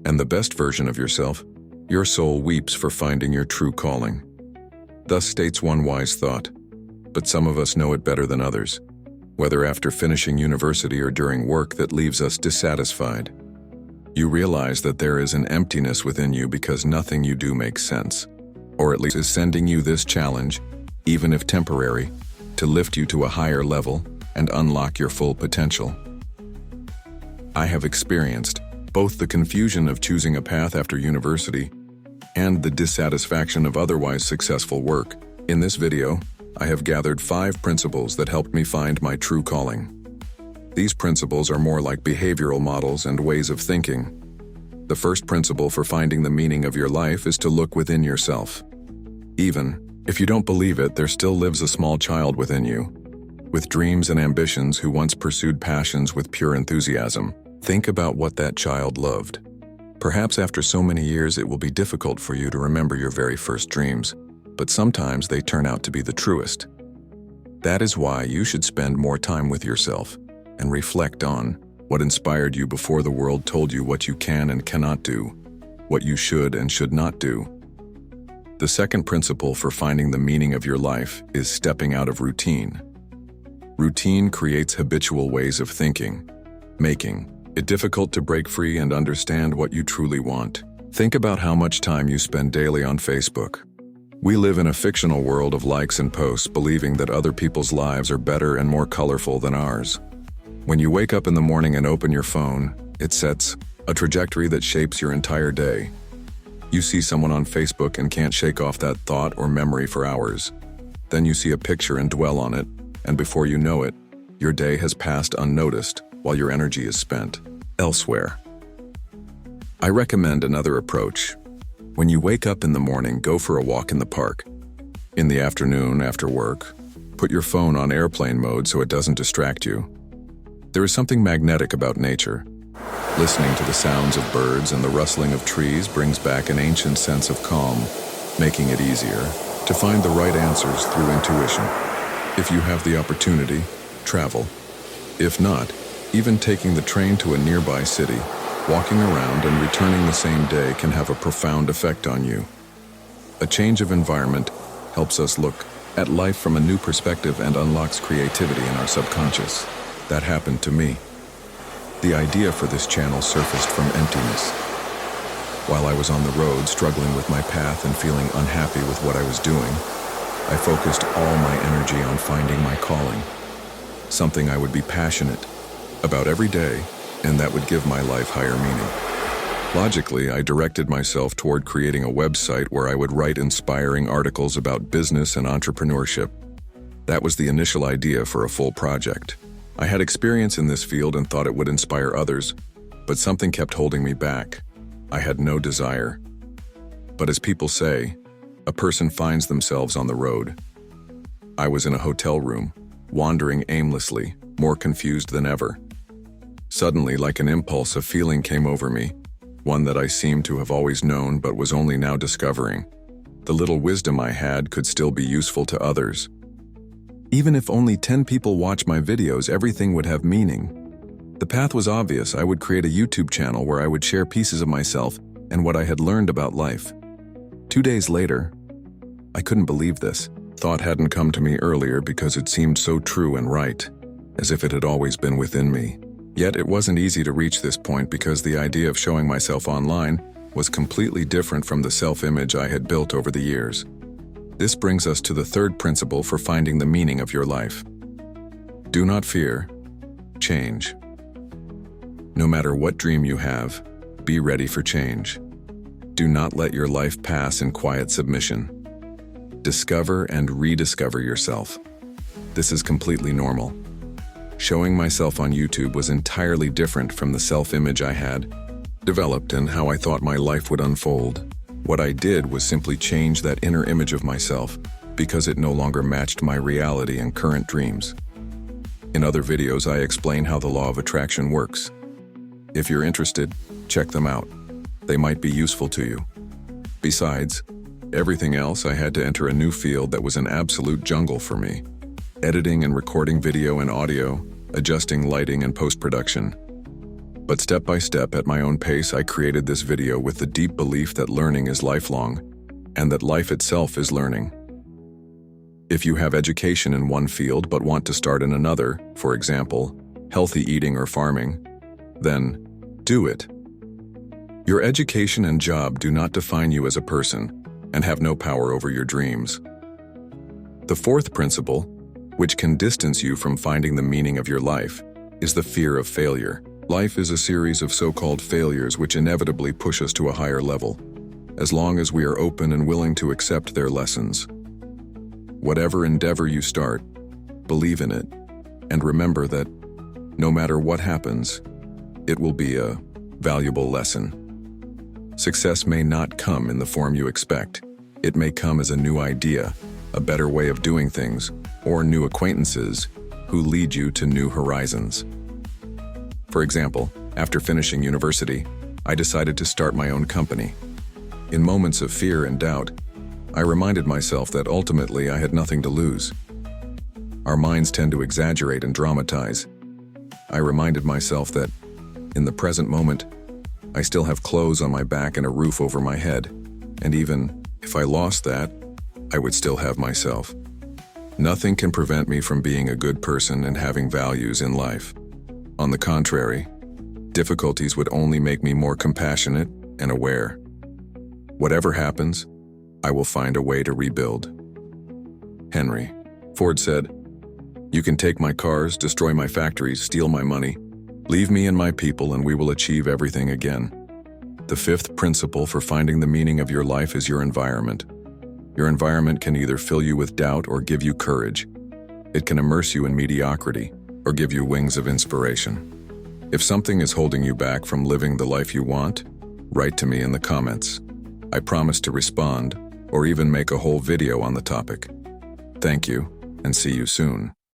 and the best version of yourself, your soul weeps for finding your true calling. Thus states one wise thought, but some of us know it better than others, whether after finishing university or during work that leaves us dissatisfied. You realize that there is an emptiness within you because nothing you do makes sense, or at least is sending you this challenge, even if temporary, to lift you to a higher level and unlock your full potential. I have experienced both the confusion of choosing a path after university and the dissatisfaction of otherwise successful work. In this video, I have gathered 5 principles that helped me find my true calling. These principles are more like behavioral models and ways of thinking. The first principle for finding the meaning of your life is to look within yourself. Even if you don't believe it, there still lives a small child within you, with dreams and ambitions who once pursued passions with pure enthusiasm. Think about what that child loved. Perhaps after so many years it will be difficult for you to remember your very first dreams, but sometimes they turn out to be the truest. That is why you should spend more time with yourself and reflect on what inspired you before the world told you what you can and cannot do, what you should and should not do. The second principle for finding the meaning of your life is stepping out of routine. Routine creates habitual ways of thinking, making it difficult to break free and understand what you truly want. Think about how much time you spend daily on Facebook. We live in a fictional world of likes and posts, believing that other people's lives are better and more colorful than ours. When you wake up in the morning and open your phone, it sets a trajectory that shapes your entire day. You see someone on Facebook and can't shake off that thought or memory for hours. Then you see a picture and dwell on it, and before you know it, your day has passed unnoticed while your energy is spent elsewhere. I recommend another approach. When you wake up in the morning, go for a walk in the park. In the afternoon, after work, put your phone on airplane mode so it doesn't distract you. There is something magnetic about nature. Listening to the sounds of birds and the rustling of trees brings back an ancient sense of calm, making it easier to find the right answers through intuition. If you have the opportunity, travel. If not, even taking the train to a nearby city, walking around and returning the same day can have a profound effect on you. A change of environment helps us look at life from a new perspective and unlocks creativity in our subconscious. That happened to me. The idea for this channel surfaced from emptiness. While I was on the road struggling with my path and feeling unhappy with what I was doing, I focused all my energy on finding my calling, something I would be passionate about every day, and that would give my life higher meaning. Logically, I directed myself toward creating a website where I would write inspiring articles about business and entrepreneurship. That was the initial idea for a full project. I had experience in this field and thought it would inspire others, but something kept holding me back. I had no desire. But as people say, a person finds themselves on the road. I was in a hotel room, wandering aimlessly, more confused than ever. Suddenly, like an impulse, a feeling came over me, one that I seemed to have always known but was only now discovering. The little wisdom I had could still be useful to others. Even if only 10 people watch my videos, everything would have meaning. The path was obvious. I would create a YouTube channel where I would share pieces of myself and what I had learned about life. 2 days later, I couldn't believe this. Thought hadn't come to me earlier because it seemed so true and right, as if it had always been within me. Yet it wasn't easy to reach this point because the idea of showing myself online was completely different from the self-image I had built over the years. This brings us to the third principle for finding the meaning of your life. Do not fear change. No matter what dream you have, be ready for change. Do not let your life pass in quiet submission. Discover and rediscover yourself. This is completely normal. Showing myself on YouTube was entirely different from the self-image I had developed and how I thought my life would unfold. What I did was simply change that inner image of myself because it no longer matched my reality and current dreams. In other videos, I explain how the law of attraction works. If you're interested, check them out. They might be useful to you. Besides everything else, I had to enter a new field that was an absolute jungle for me. Editing and recording video and audio, adjusting lighting and post-production. But step by step, at my own pace, I created this video with the deep belief that learning is lifelong, and that life itself is learning. If you have education in one field but want to start in another, for example, healthy eating or farming, then do it. Your education and job do not define you as a person and have no power over your dreams. The fourth principle, which can distance you from finding the meaning of your life, is the fear of failure. Life is a series of so-called failures which inevitably push us to a higher level, as long as we are open and willing to accept their lessons. Whatever endeavor you start, believe in it, and remember that no matter what happens, it will be a valuable lesson. Success may not come in the form you expect. It may come as a new idea, a better way of doing things, or new acquaintances who lead you to new horizons. For example, after finishing university, I decided to start my own company. In moments of fear and doubt, I reminded myself that ultimately I had nothing to lose. Our minds tend to exaggerate and dramatize. I reminded myself that, in the present moment, I still have clothes on my back and a roof over my head, and even if I lost that, I would still have myself. Nothing can prevent me from being a good person and having values in life. On the contrary, difficulties would only make me more compassionate and aware. Whatever happens, I will find a way to rebuild. Henry Ford said, "You can take my cars, destroy my factories, steal my money. Leave me and my people and we will achieve everything again." The fifth principle for finding the meaning of your life is your environment. Your environment can either fill you with doubt or give you courage. It can immerse you in mediocrity or give you wings of inspiration. If something is holding you back from living the life you want, write to me in the comments. I promise to respond or even make a whole video on the topic. Thank you, and see you soon.